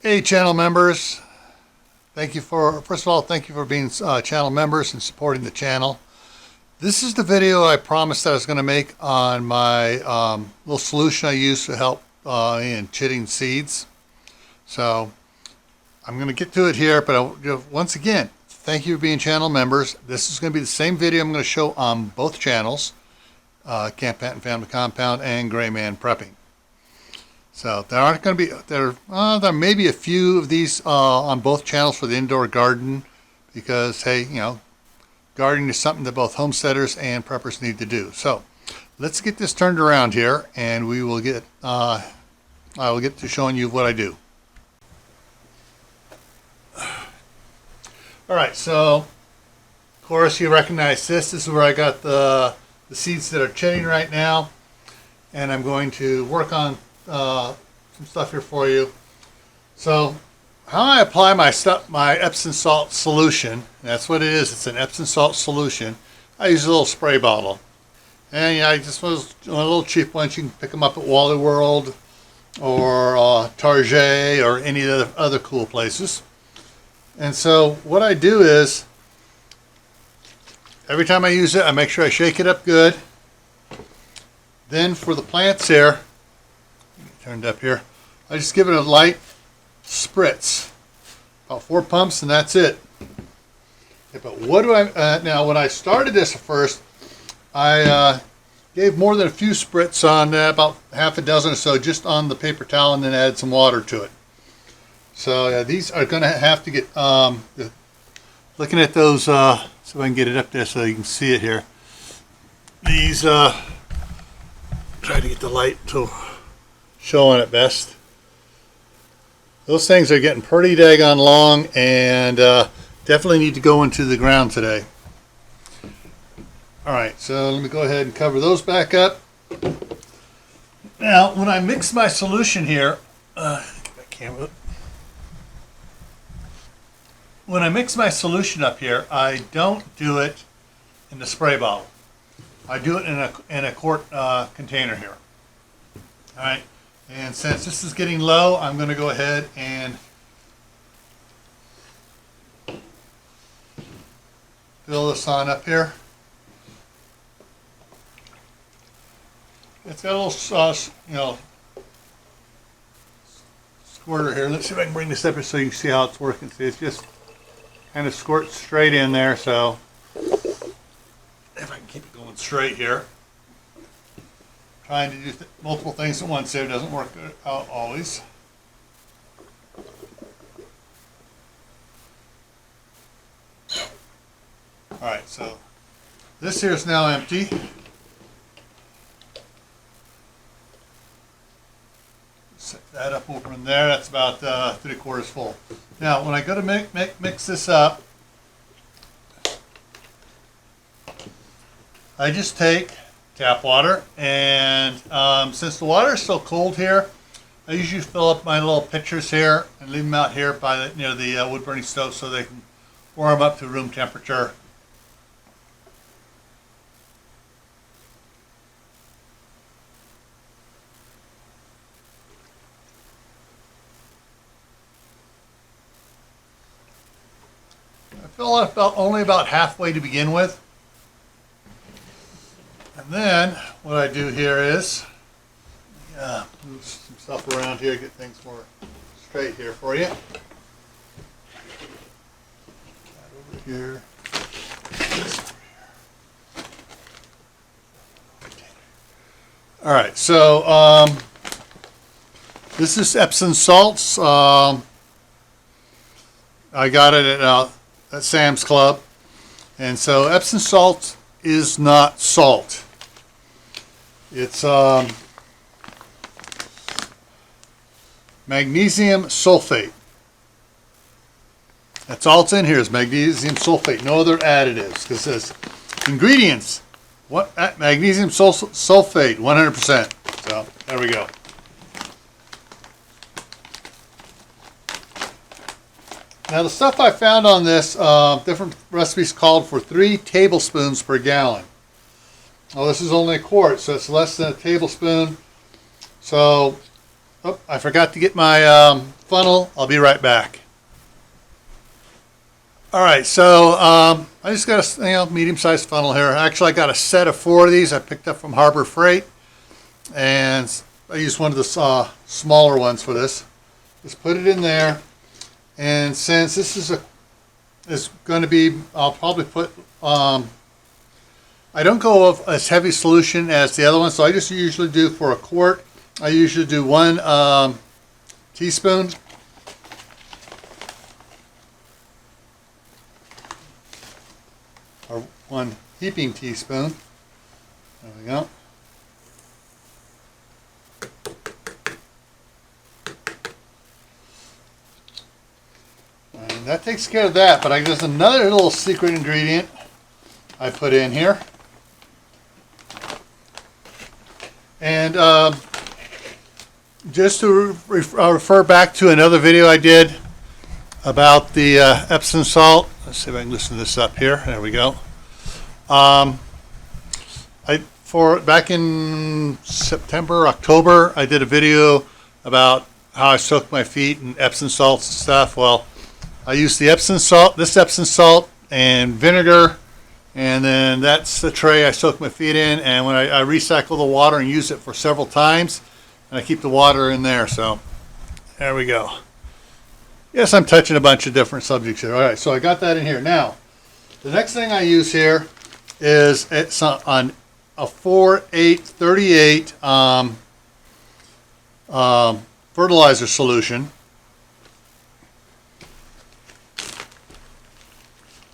Hey, channel members. First of all, thank you for being channel members and supporting the channel. This is the video I promised I was going to make on my little solution I use to help in chitting seeds. So I'm going to get to it here, but once again, thank you for being channel members. This is going to be the same video I'm going to show on both channels, Camp Pat and Family Compound and Gray Man Prepping. So there aren't going to be there may be a few of these on both channels for the indoor garden, because hey, gardening is something that both homesteaders and preppers need to do. So let's get this turned around here, and we will get I will get to showing you what I do. All right, so of course you recognize this. This is where I got the seeds that are chitting right now, and I'm going to work on some stuff here for you. So how I apply my Epsom salt solution, that's what it is, it's an Epsom salt solution. I use a little spray bottle, and I just was a little cheap ones. You can pick them up at Wally World or Target or any of the other cool places. And so what I do is, every time I use it, I make sure I shake it up good. Then for the plants here, turned up here, I just give it a light spritz, about 4 pumps, and that's it. Okay, but what do I now? When I started this at first, I gave more than a few spritz on about half a dozen or so, just on the paper towel, and then added some water to it. So these are going to have to get looking at those. So I can get it up there so you can see it here. These try to get the light to showing it best. Those things are getting pretty daggone long, and definitely need to go into the ground today. Alright, so let me go ahead and cover those back up. Now when I mix my solution here, get that camera up. When I mix my solution up here, I don't do it in the spray bottle. I do it in a quart container here. Alright. And since this is getting low, I'm going to go ahead and fill this on up here. It's got a little, squirter here. Let's see if I can bring this up here so you can see how it's working. See, it's just kind of squirts straight in there. So if I can keep it going straight here. Trying to do multiple things at once there doesn't work out always. Alright, so this here is now empty. Set that up over in there. That's about 3/4 full. Now when I go to mix this up, I just take tap water, and since the water is still cold here, I usually fill up my little pitchers here and leave them out here by near the wood burning stove so they can warm up to room temperature. I fill it only about halfway to begin with. And then what I do here is move some stuff around here, get things more straight here for you. That over here. This over here. All right, so this is Epsom salts. I got it at Sam's Club, and so Epsom salt is not salt. It's magnesium sulfate. That's all it's in here is magnesium sulfate, no other additives. Because it says ingredients, magnesium sulfate, 100%. So there we go. Now the stuff I found on this, different recipes called for 3 tablespoons per gallon. Oh, this is only a quart, so it's less than a tablespoon. So, I forgot to get my funnel. I'll be right back. All right, so I just got a medium-sized funnel here. Actually, I got a set of 4 of these I picked up from Harbor Freight, and I used one of the smaller ones for this. Just put it in there, and since this is going to be, I'll probably put. I don't go of as heavy solution as the other one, so I just usually do for a quart. I usually do 1 teaspoon. Or 1 heaping teaspoon. There we go. And that takes care of that, but there's another little secret ingredient I put in here. And just to refer back to another video I did about the Epsom salt. Let's see if I can loosen this up here. There we go. Back in September, October, I did a video about how I soaked my feet in Epsom salts and stuff. Well, I used the Epsom salt, this Epsom salt, and vinegar, and then that's the tray I soak my feet in. And when I recycle the water and use it for several times, and I keep the water in there. So there we go. Yes, I'm touching a bunch of different subjects here. All right, so I got that in here. Now, the next thing I use here is it's on a 4-8-38 fertilizer solution.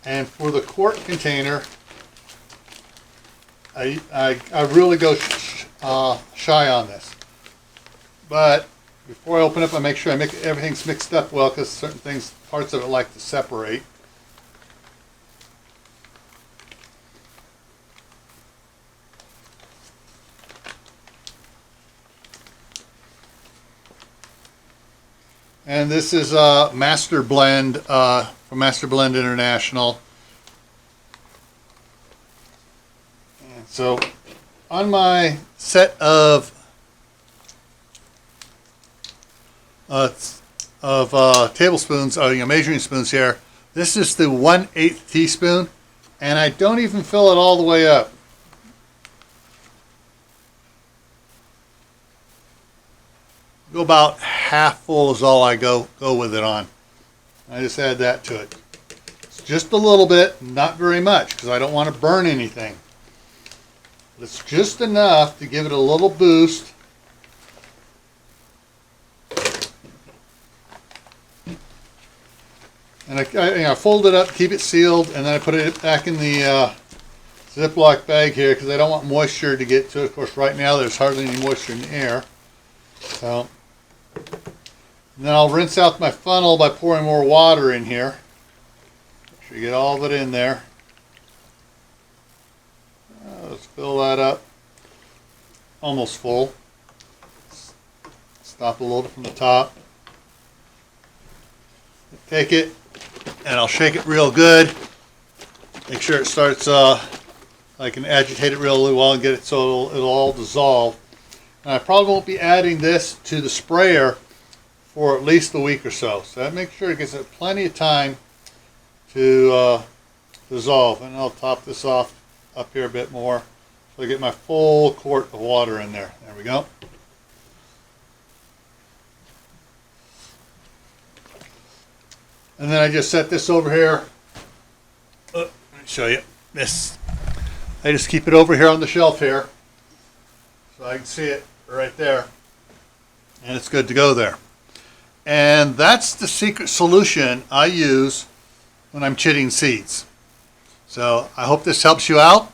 And for the quart container, I really go shy on this. But before I open up, I make sure everything's mixed up well, because certain things, parts of it like to separate. And this is a Master Blend from Master Blend International. And so on my set of tablespoons, measuring spoons here, this is the 1/8 teaspoon, and I don't even fill it all the way up. Go about half full is all I go with it on. I just add that to it. It's just a little bit, not very much, because I don't want to burn anything. But it's just enough to give it a little boost. And I fold it up, keep it sealed, and then I put it back in the Ziploc bag here, because I don't want moisture to get to it. Of course, right now there's hardly any moisture in the air. So, and then I'll rinse out my funnel by pouring more water in here. Make sure you get all of it in there. Let's fill that up. Almost full. Stop a little from the top. Take it, and I'll shake it real good. Make sure it starts, I can agitate it really well and get it so it'll all dissolve. And I probably won't be adding this to the sprayer for at least a week or so. So that makes sure it gives it plenty of time to dissolve. And I'll top this off up here a bit more so I get my full quart of water in there. There we go. And then I just set this over here. Let me show you this. I just keep it over here on the shelf here so I can see it right there. And it's good to go there. And that's the secret solution I use when I'm chitting seeds. So I hope this helps you out.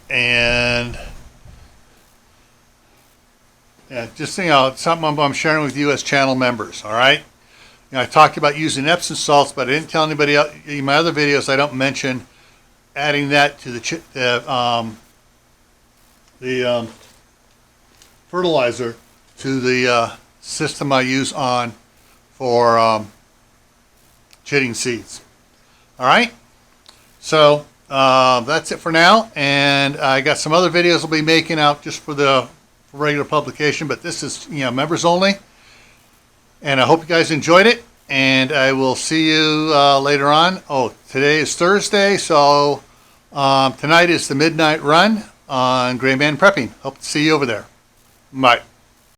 And yeah, just something I'm sharing with you as channel members. All right. I talked about using Epsom salts, but I didn't tell anybody else. In my other videos, I don't mention adding that to the fertilizer to the system I use on for chitting seeds. All right, so that's it for now, and I got some other videos I'll be making out just for regular publication, but this is members only. And I hope you guys enjoyed it. And I will see you later on. Oh, today is Thursday, so tonight is the midnight run on Gray Man Prepping. Hope to see you over there. Bye.